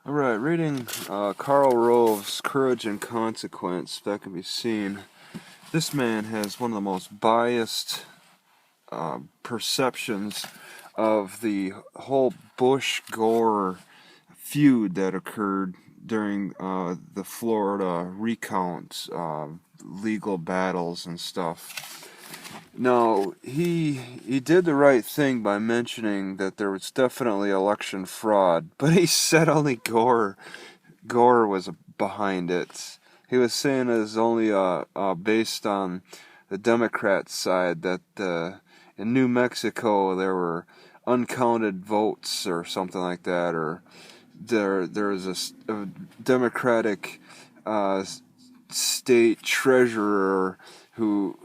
Alright, reading Karl Rove's Courage and Consequence, that can be seen. This man has one of the most biased perceptions of the whole Bush-Gore feud that occurred during the Florida Recount legal battles and stuff. Now, he did the right thing by mentioning that there was definitely election fraud, but he said only Gore was behind it. He was saying it was only based on the Democrat side, that in New Mexico there were uncounted votes or something like that, or there was a Democratic state treasurer who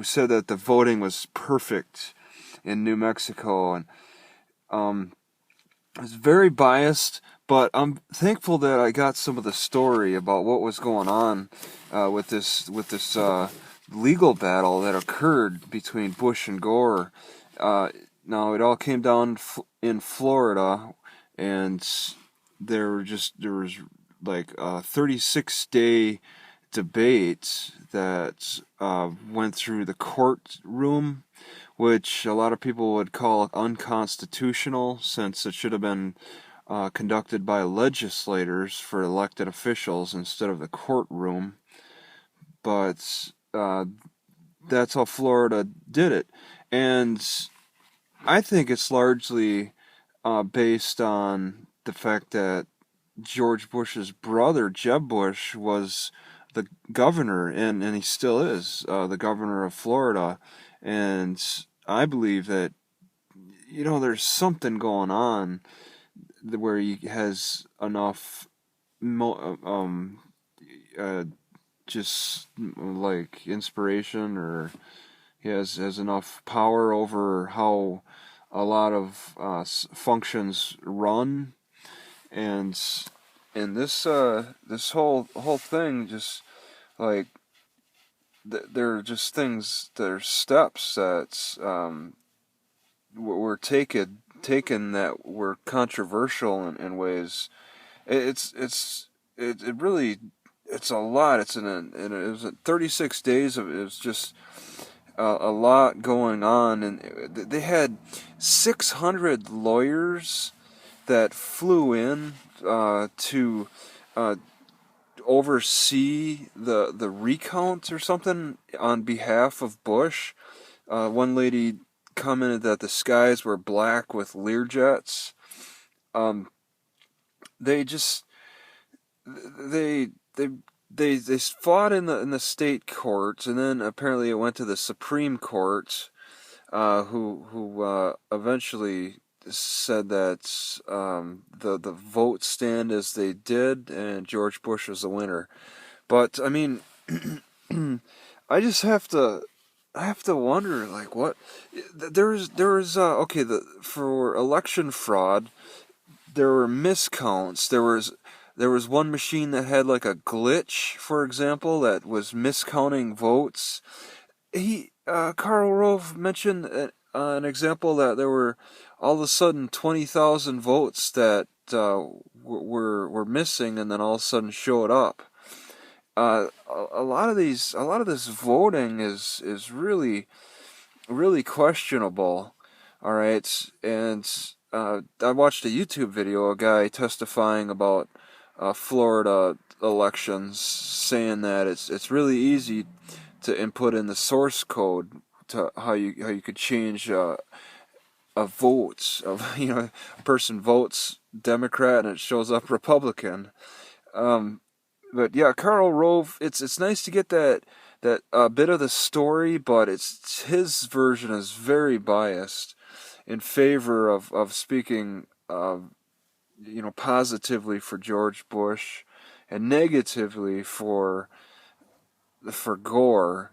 said that the voting was perfect in New Mexico, and it's very biased. But I'm thankful that I got some of the story about what was going on with this legal battle that occurred between Bush and Gore. Now it all came down in Florida, and there was like a 36-day debate that went through the courtroom, which a lot of people would call unconstitutional, since it should have been conducted by legislators for elected officials instead of the courtroom. But that's how Florida did it. And I think it's largely based on the fact that George Bush's brother, Jeb Bush, was the governor, and he still is the governor of Florida. And I believe that, there's something going on where he has enough just like inspiration, or he has enough power over how a lot of functions run, and this whole thing, just like there are just things, there's steps that were taken that were controversial in ways. It really, it's a lot. It was 36 days of, it was just a lot going on, and they had 600 lawyers that flew in to oversee the recount or something on behalf of Bush. One lady commented that the skies were black with Learjets. They just they they they fought in the state courts, and then apparently it went to the Supreme Court, who eventually said that the votes stand as they did, and George Bush was the winner. But I mean, I just have to wonder, like, what there was okay, for election fraud, there were miscounts. There was one machine that had like a glitch, for example, that was miscounting votes. Karl Rove mentioned an example that there were all of a sudden 20,000 votes that were missing, and then all of a sudden showed up. A lot of this voting is really, really questionable. All right, and I watched a YouTube video, a guy testifying about Florida elections, saying that it's really easy to input in the source code to how you could change a vote of, a person votes Democrat and it shows up Republican. But yeah, Karl Rove, it's nice to get that bit of the story, but his version is very biased in favor of speaking positively for George Bush, and negatively for Gore,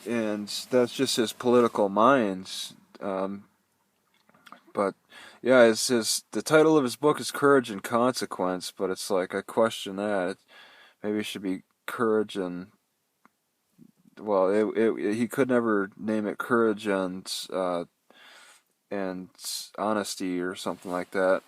and that's just his political minds. But yeah, the title of his book is Courage and Consequence, but it's like, I question that. Maybe it should be Courage and, well, he could never name it Courage and Honesty or something like that.